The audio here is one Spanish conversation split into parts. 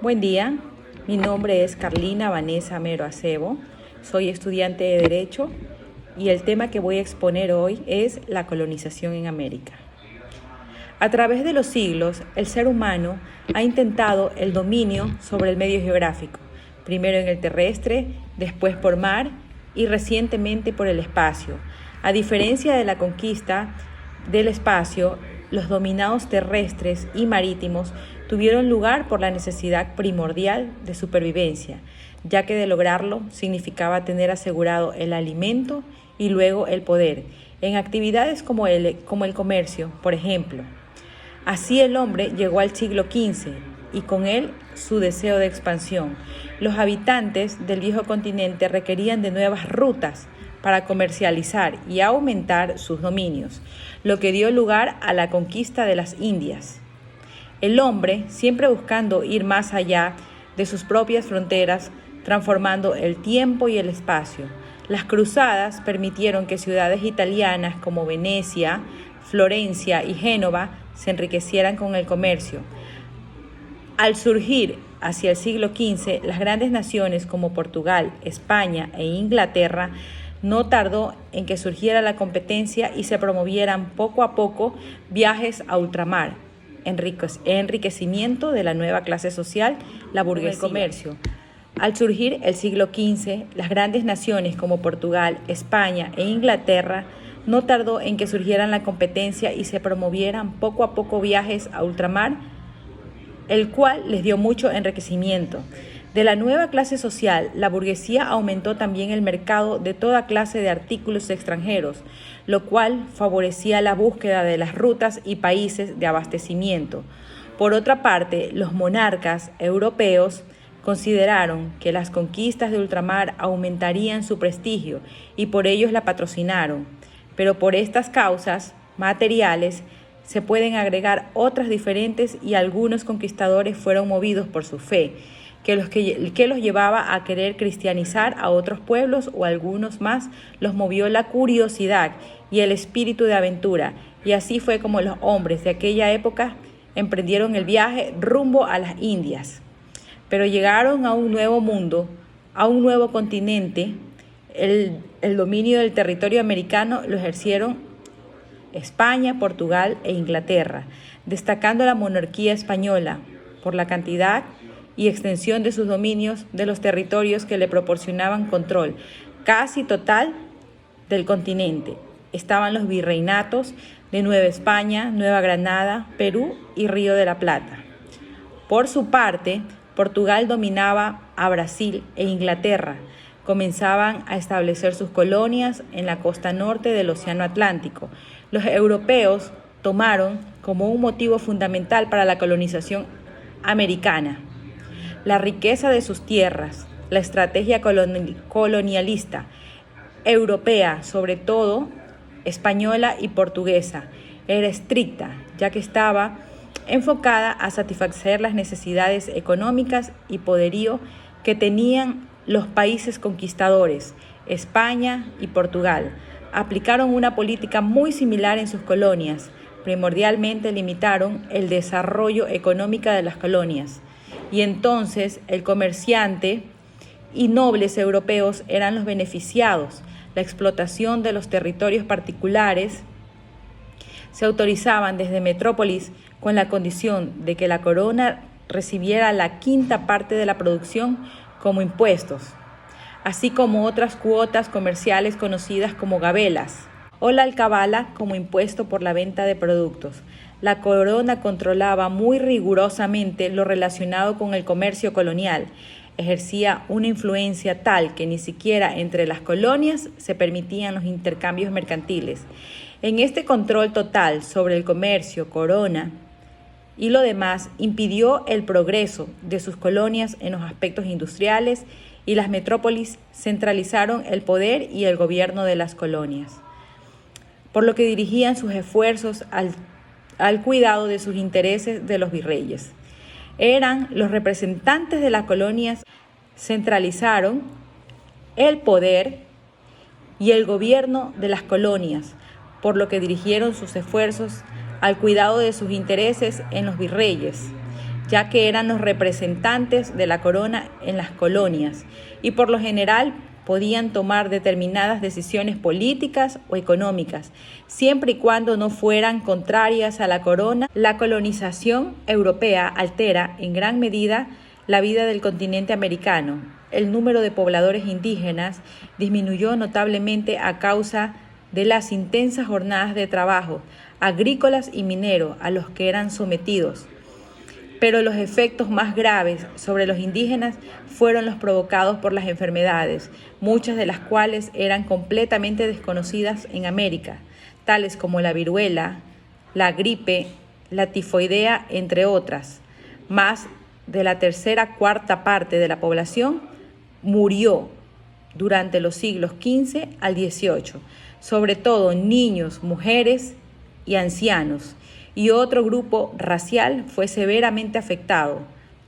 Buen día, mi nombre es Carlina Vanessa Mero Acebo, soy estudiante de Derecho y el tema que voy a exponer hoy es la colonización en América. A través de los siglos, el ser humano ha intentado el dominio sobre el medio geográfico, primero en el terrestre, después por mar y recientemente por el espacio. A diferencia de la conquista del espacio, los dominados terrestres y marítimos tuvieron lugar por la necesidad primordial de supervivencia, ya que de lograrlo significaba tener asegurado el alimento y luego el poder, en actividades como el comercio, por ejemplo. Así el hombre llegó al siglo XV y con él su deseo de expansión. Los habitantes del viejo continente requerían de nuevas rutas para comercializar y aumentar sus dominios, lo que dio lugar a la conquista de las Indias. El hombre, siempre buscando ir más allá de sus propias fronteras, transformando el tiempo y el espacio. Las cruzadas permitieron que ciudades italianas como Venecia, Florencia y Génova se enriquecieran con el comercio. Al surgir hacia el siglo XV, las grandes naciones como Portugal, España e Inglaterra no tardó en que surgiera la competencia y se promovieran poco a poco viajes a ultramar, enriquecimiento de la nueva clase social, la burguesía. El comercio. Al surgir el siglo XV, las grandes naciones como Portugal, España e Inglaterra no tardó en que surgieran la competencia y se promovieran poco a poco viajes a ultramar, el cual les dio mucho enriquecimiento. De la nueva clase social, la burguesía aumentó también el mercado de toda clase de artículos extranjeros, lo cual favorecía la búsqueda de las rutas y países de abastecimiento. Por otra parte, los monarcas europeos consideraron que las conquistas de ultramar aumentarían su prestigio y por ello la patrocinaron. Pero por estas causas materiales se pueden agregar otras diferentes y algunos conquistadores fueron movidos por su fe, que los llevaba a querer cristianizar a otros pueblos o algunos más los movió la curiosidad y el espíritu de aventura. Y así fue como los hombres de aquella época emprendieron el viaje rumbo a las Indias. Pero llegaron a un nuevo mundo, a un nuevo continente. El dominio del territorio americano lo ejercieron España, Portugal e Inglaterra, destacando la monarquía española por la cantidad y extensión de sus dominios de los territorios que le proporcionaban control casi total del continente. Estaban los virreinatos de Nueva España, Nueva Granada, Perú y Río de la Plata. Por su parte, Portugal dominaba a Brasil e Inglaterra. Comenzaban a establecer sus colonias en la costa norte del Océano Atlántico. Los europeos tomaron como un motivo fundamental para la colonización americana la riqueza de sus tierras. La estrategia colonialista europea, sobre todo española y portuguesa, era estricta, ya que estaba enfocada a satisfacer las necesidades económicas y poderío que tenían los países conquistadores, España y Portugal. Aplicaron una política muy similar en sus colonias. Primordialmente limitaron el desarrollo económico de las colonias. Y entonces el comerciante y nobles europeos eran los beneficiados. La explotación de los territorios particulares se autorizaban desde metrópolis con la condición de que la corona recibiera la quinta parte de la producción como impuestos, así como otras cuotas comerciales conocidas como gabelas o la alcabala como impuesto por la venta de productos. La corona controlaba muy rigurosamente lo relacionado con el comercio colonial. Ejercía una influencia tal que ni siquiera entre las colonias se permitían los intercambios mercantiles. En este control total sobre el comercio, corona y lo demás impidió el progreso de sus colonias en los aspectos industriales y las metrópolis centralizaron el poder y el gobierno de las colonias, por lo que dirigían sus esfuerzos al cuidado de sus intereses de los virreyes. Eran los representantes de las colonias, centralizaron el poder y el gobierno de las colonias, por lo que dirigieron sus esfuerzos al cuidado de sus intereses en los virreyes. ya que eran los representantes de la corona en las colonias y por lo general podían tomar determinadas decisiones políticas o económicas, siempre y cuando no fueran contrarias a la corona. La colonización europea altera en gran medida la vida del continente americano. El número de pobladores indígenas disminuyó notablemente a causa de las intensas jornadas de trabajo agrícolas y minero a los que eran sometidos. Pero los efectos más graves sobre los indígenas fueron los provocados por las enfermedades, muchas de las cuales eran completamente desconocidas en América, tales como la viruela, la gripe, la tifoidea, entre otras. Más de la cuarta parte de la población murió durante los siglos XV al XVIII, sobre todo niños, mujeres y ancianos. Y otro grupo racial fue severamente afectado,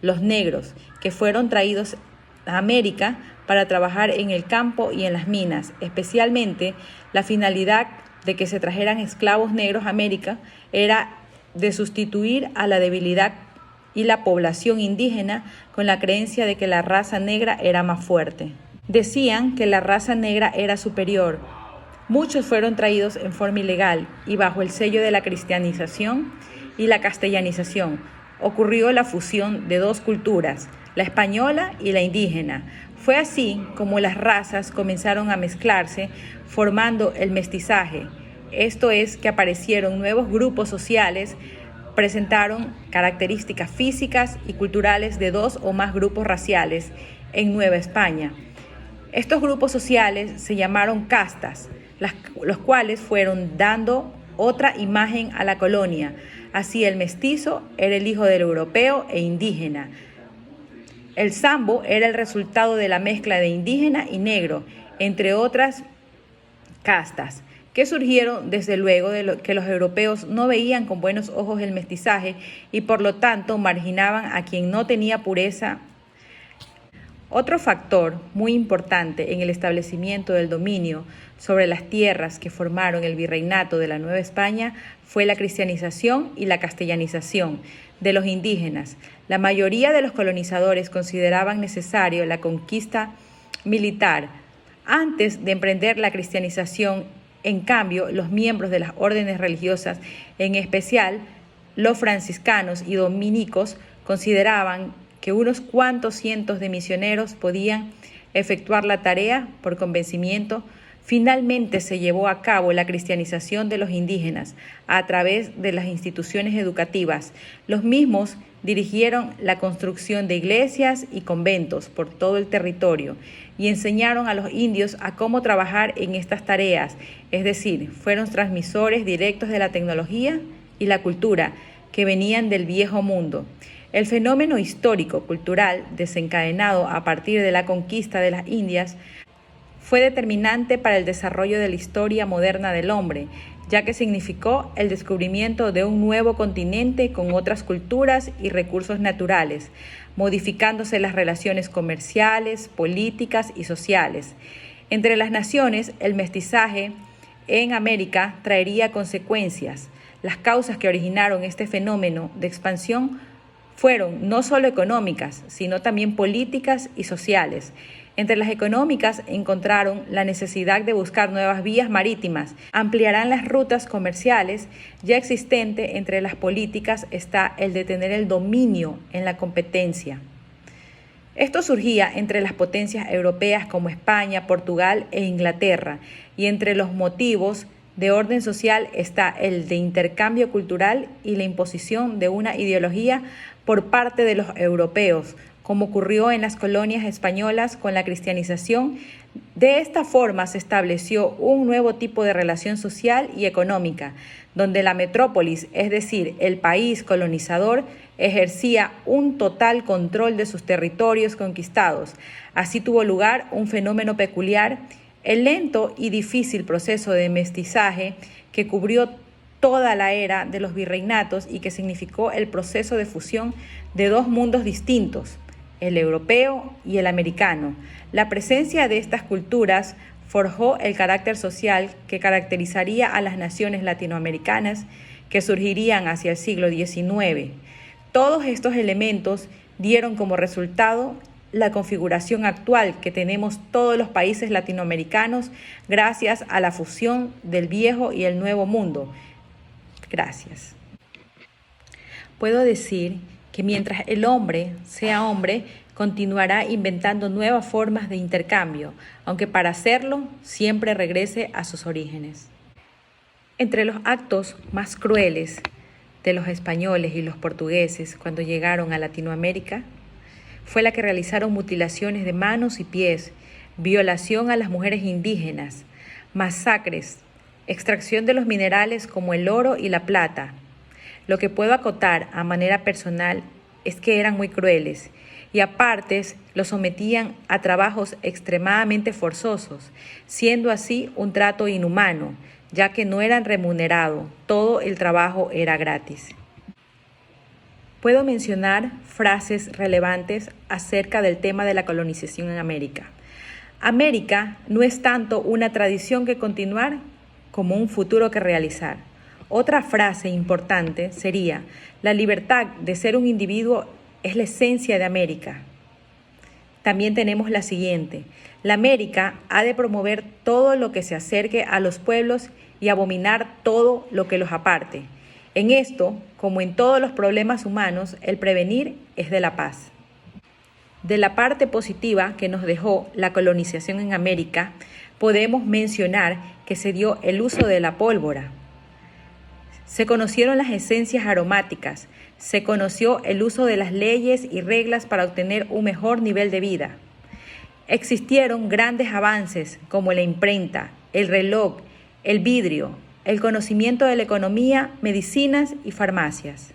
los negros, que fueron traídos a América para trabajar en el campo y en las minas. Especialmente, la finalidad de que se trajeran esclavos negros a América era de sustituir a la debilidad y la población indígena con la creencia de que la raza negra era más fuerte. Decían que la raza negra era superior. Muchos fueron traídos en forma ilegal y bajo el sello de la cristianización y la castellanización. Ocurrió la fusión de dos culturas, la española y la indígena. Fue así como las razas comenzaron a mezclarse, formando el mestizaje. Esto es que aparecieron nuevos grupos sociales, presentaron características físicas y culturales de dos o más grupos raciales en Nueva España. Estos grupos sociales se llamaron castas, los cuales fueron dando otra imagen a la colonia. Así el mestizo era el hijo del europeo e indígena. El sambo era el resultado de la mezcla de indígena y negro, entre otras castas, que surgieron desde luego de que los europeos no veían con buenos ojos el mestizaje y por lo tanto marginaban a quien no tenía pureza. Otro factor muy importante en el establecimiento del dominio sobre las tierras que formaron el virreinato de la Nueva España fue la cristianización y la castellanización de los indígenas. La mayoría de los colonizadores consideraban necesario la conquista militar antes de emprender la cristianización. En cambio, los miembros de las órdenes religiosas, en especial los franciscanos y dominicos, consideraban que unos cuantos cientos de misioneros podían efectuar la tarea por convencimiento. Finalmente se llevó a cabo la cristianización de los indígenas a través de las instituciones educativas. Los mismos dirigieron la construcción de iglesias y conventos por todo el territorio y enseñaron a los indios a cómo trabajar en estas tareas, es decir, fueron transmisores directos de la tecnología y la cultura que venían del viejo mundo. El fenómeno histórico-cultural desencadenado a partir de la conquista de las Indias fue determinante para el desarrollo de la historia moderna del hombre, ya que significó el descubrimiento de un nuevo continente con otras culturas y recursos naturales, modificándose las relaciones comerciales, políticas y sociales. Entre las naciones, el mestizaje en América traería consecuencias. Las causas que originaron este fenómeno de expansión fueron no solo económicas, sino también políticas y sociales. Entre las económicas encontraron la necesidad de buscar nuevas vías marítimas, ampliarán las rutas comerciales ya existentes. Entre las políticas está el de tener el dominio en la competencia. Esto surgía entre las potencias europeas como España, Portugal e Inglaterra, y entre los motivos de orden social está el de intercambio cultural y la imposición de una ideología por parte de los europeos, como ocurrió en las colonias españolas con la cristianización. De esta forma se estableció un nuevo tipo de relación social y económica, donde la metrópolis, es decir, el país colonizador, ejercía un total control de sus territorios conquistados. Así tuvo lugar un fenómeno peculiar, el lento y difícil proceso de mestizaje que cubrió toda la era de los virreinatos y que significó el proceso de fusión de dos mundos distintos, el europeo y el americano. La presencia de estas culturas forjó el carácter social que caracterizaría a las naciones latinoamericanas que surgirían hacia el siglo XIX. Todos estos elementos dieron como resultado la configuración actual que tenemos todos los países latinoamericanos gracias a la fusión del viejo y el nuevo mundo. Gracias. Puedo decir que mientras el hombre sea hombre, continuará inventando nuevas formas de intercambio, aunque para hacerlo siempre regrese a sus orígenes. Entre los actos más crueles de los españoles y los portugueses cuando llegaron a Latinoamérica fue la que realizaron mutilaciones de manos y pies, violación a las mujeres indígenas, masacres, extracción de los minerales como el oro y la plata. Lo que puedo acotar a manera personal es que eran muy crueles y aparte los sometían a trabajos extremadamente forzosos, siendo así un trato inhumano, ya que no eran remunerados, todo el trabajo era gratis. Puedo mencionar frases relevantes acerca del tema de la colonización en América. América no es tanto una tradición que continuar como un futuro que realizar. Otra frase importante sería: la libertad de ser un individuo es la esencia de América. También tenemos la siguiente: la América ha de promover todo lo que se acerque a los pueblos y abominar todo lo que los aparte. En esto, como en todos los problemas humanos, el prevenir es de la paz. De la parte positiva que nos dejó la colonización en América, podemos mencionar que se dio el uso de la pólvora. Se conocieron las esencias aromáticas, se conoció el uso de las leyes y reglas para obtener un mejor nivel de vida. Existieron grandes avances como la imprenta, el reloj, el vidrio, el conocimiento de la economía, medicinas y farmacias.